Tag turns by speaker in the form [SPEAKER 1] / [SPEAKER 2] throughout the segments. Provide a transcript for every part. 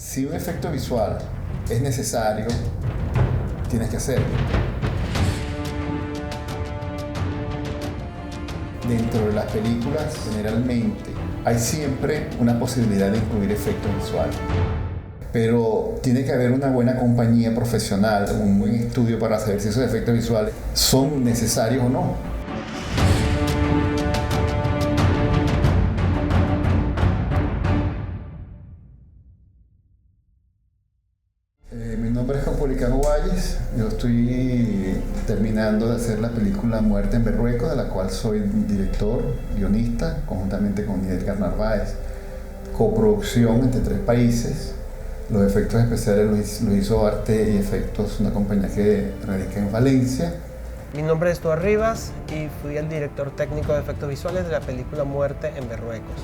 [SPEAKER 1] Si un efecto visual es necesario, tienes que hacerlo. Dentro de las películas, generalmente, hay siempre una posibilidad de incluir efectos visuales. Pero tiene que haber una buena compañía profesional, un buen estudio para saber si esos efectos visuales son necesarios o no. Mi nombre es Caupolicano Valles. Yo estoy terminando de hacer la película Muerte en Berruecos, de la cual soy director, guionista, conjuntamente con Edgar Narváez. Coproducción entre 3 países. Los efectos especiales los hizo Arte y Efectos, una compañía que radica en Valencia.
[SPEAKER 2] Mi nombre es Stuart Rivas y fui el director técnico de efectos visuales de la película Muerte en Berruecos.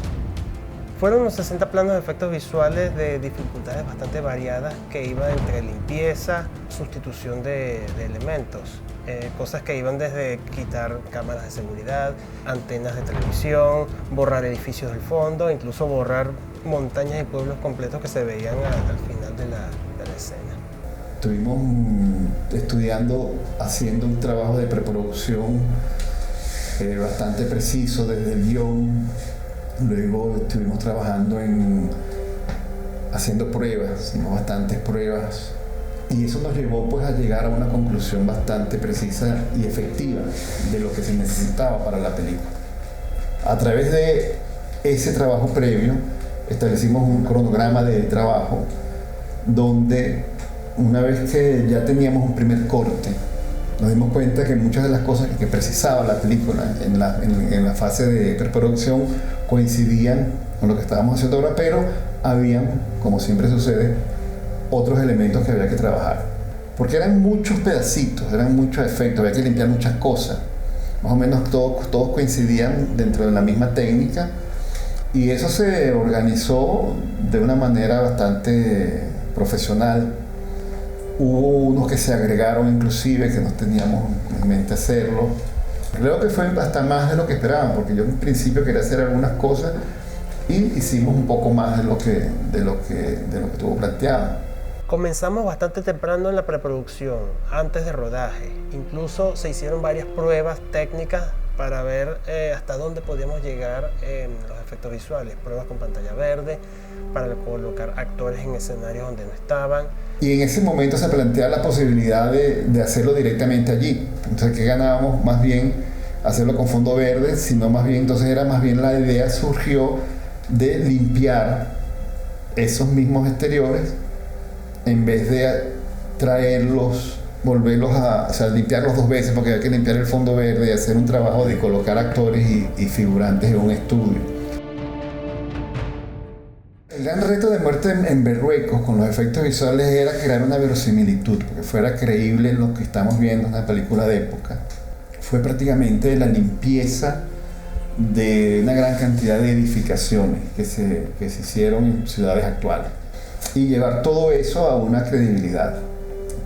[SPEAKER 2] Fueron unos 60 planos de efectos visuales de dificultades bastante variadas que iban entre limpieza, sustitución de elementos, cosas que iban desde quitar cámaras de seguridad, antenas de televisión, borrar edificios del fondo, incluso borrar montañas y pueblos completos que se veían al final de la escena.
[SPEAKER 1] Estuvimos estudiando, haciendo un trabajo de preproducción bastante preciso desde el guión. Luego estuvimos trabajando haciendo pruebas, hicimos bastantes pruebas y eso nos llevó pues a llegar a una conclusión bastante precisa y efectiva de lo que se necesitaba para la película. A través de ese trabajo previo establecimos un cronograma de trabajo donde una vez que ya teníamos un primer corte, nos dimos cuenta que muchas de las cosas que precisaba la película en la fase de preproducción coincidían con lo que estábamos haciendo ahora, pero habían, como siempre sucede, otros elementos que había que trabajar. Porque eran muchos pedacitos, eran muchos efectos, había que limpiar muchas cosas. Más o menos todos coincidían dentro de la misma técnica y eso se organizó de una manera bastante profesional. Hubo unos que se agregaron inclusive que no teníamos en mente hacerlo. Creo que fue hasta más de lo que esperaban, porque yo en principio quería hacer algunas cosas y hicimos un poco más de lo que estuvo planteado.
[SPEAKER 2] Comenzamos bastante temprano en la preproducción, antes de rodaje. Incluso se hicieron varias pruebas técnicas para ver hasta dónde podíamos llegar en los efectos visuales. Pruebas con pantalla verde, para colocar actores en escenarios donde no estaban.
[SPEAKER 1] Y en ese momento se plantea la posibilidad de hacerlo directamente allí. Entonces, ¿qué ganábamos? Más bien hacerlo con fondo verde, sino más bien, entonces era más bien la idea surgió de limpiar esos mismos exteriores en vez de traerlos, volverlos o sea, limpiarlos 2 veces, porque hay que limpiar el fondo verde y hacer un trabajo de colocar actores y figurantes en un estudio. El gran reto de Muerte en Berruecos con los efectos visuales era crear una verosimilitud, porque fuera creíble lo que estamos viendo en una película de época. Fue prácticamente la limpieza de una gran cantidad de edificaciones que se hicieron en ciudades actuales y llevar todo eso a una credibilidad,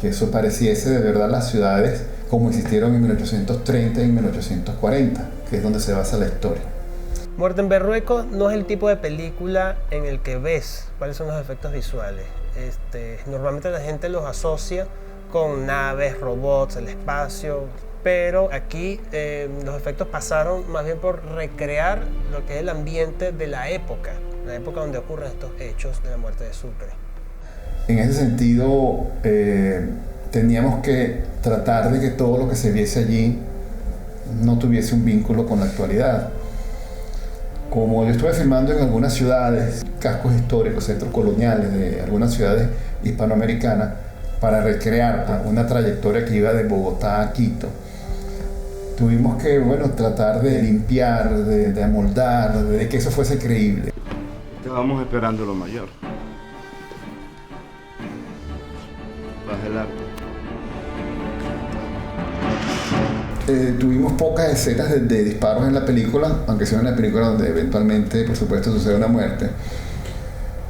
[SPEAKER 1] que eso pareciese de verdad las ciudades como existieron en 1830 y en 1840, que es donde se basa la historia.
[SPEAKER 2] Muerte en Berruecos no es el tipo de película en el que ves cuáles son los efectos visuales. Normalmente la gente los asocia con naves, robots, el espacio, pero aquí los efectos pasaron más bien por recrear lo que es el ambiente de la época donde ocurren estos hechos de la muerte de Sucre.
[SPEAKER 1] En ese sentido, teníamos que tratar de que todo lo que se viese allí no tuviese un vínculo con la actualidad. Como yo estuve filmando en algunas ciudades, cascos históricos, centros coloniales de algunas ciudades hispanoamericanas, para recrear una trayectoria que iba de Bogotá a Quito, tuvimos que tratar de limpiar, de amoldar, de que eso fuese creíble.
[SPEAKER 3] Estábamos esperando lo mayor. Baja el arte.
[SPEAKER 1] Tuvimos pocas escenas de disparos en la película, aunque sea una película donde eventualmente, por supuesto, sucede una muerte.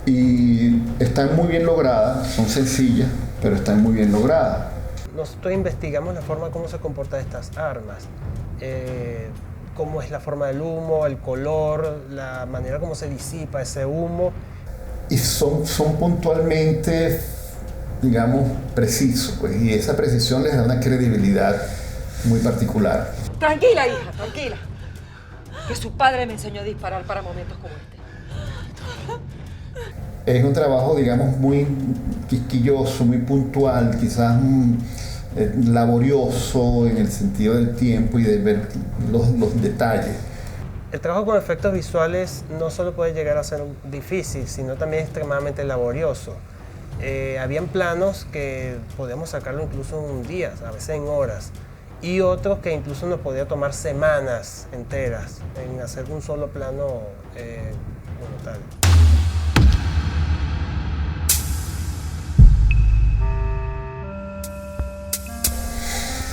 [SPEAKER 1] Y están muy bien logradas, son sencillas, pero están muy bien logradas.
[SPEAKER 2] Nosotros investigamos la forma como se comportan estas armas, cómo es la forma del humo, el color, la manera como se disipa ese humo.
[SPEAKER 1] y son puntualmente, digamos, precisos, pues, y esa precisión les da una credibilidad muy particular.
[SPEAKER 4] Tranquila, hija, tranquila. Que su padre me enseñó a disparar para momentos como este.
[SPEAKER 1] Es un trabajo, digamos, muy quisquilloso, muy puntual, quizás laborioso en el sentido del tiempo y de ver los detalles.
[SPEAKER 2] El trabajo con efectos visuales no solo puede llegar a ser difícil, sino también extremadamente laborioso. Habían planos que podíamos sacarlo incluso en días, a veces en horas, y otros que incluso nos podía tomar semanas enteras en hacer un solo plano como tal.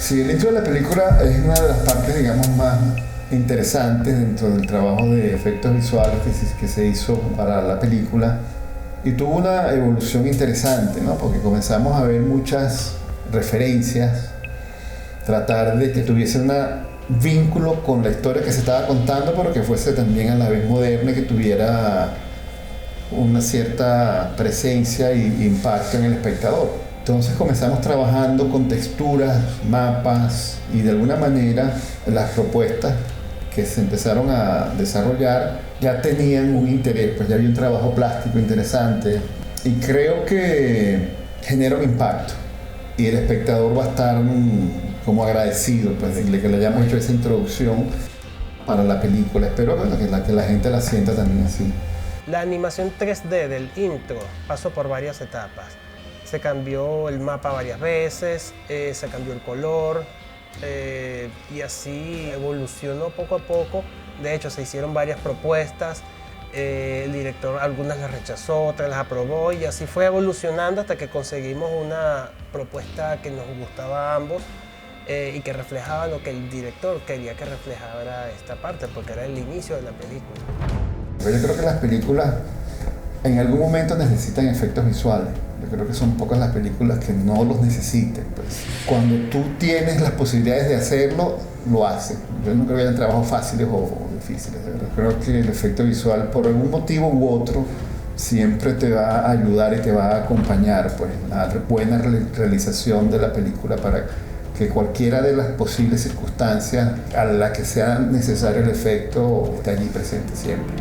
[SPEAKER 1] Sí, el intro de la película es una de las partes, digamos, más interesantes dentro del trabajo de efectos visuales que se hizo para la película, y tuvo una evolución interesante, ¿no? Porque comenzamos a ver muchas referencias, tratar de que tuviese un vínculo con la historia que se estaba contando, pero que fuese también a la vez moderna y que tuviera una cierta presencia e impacto en el espectador. Entonces comenzamos trabajando con texturas, mapas, y de alguna manera las propuestas que se empezaron a desarrollar ya tenían un interés, pues ya había un trabajo plástico interesante, y creo que genera un impacto y el espectador va a estar como agradecido, pues, de que le hayamos hecho esa introducción para la película. Espero, bueno, que la gente la sienta también así.
[SPEAKER 2] La animación 3D del intro pasó por varias etapas. Se cambió el mapa varias veces, se cambió el color, y así evolucionó poco a poco. De hecho, se hicieron varias propuestas. El director algunas las rechazó, otras las aprobó, y así fue evolucionando hasta que conseguimos una propuesta que nos gustaba a ambos, y que reflejaba lo que el director quería que reflejara esta parte, porque era el inicio de la película.
[SPEAKER 1] Yo creo que las películas en algún momento necesitan efectos visuales. Yo creo que son pocas las películas que no los necesiten, pues. Cuando tú tienes las posibilidades de hacerlo, lo haces. Yo no creo que hayan trabajos fáciles o difíciles, de verdad. Creo que el efecto visual, por algún motivo u otro, siempre te va a ayudar y te va a acompañar, pues, a la buena realización de la película, para que cualquiera de las posibles circunstancias a la que sea necesario el efecto esté allí presente siempre.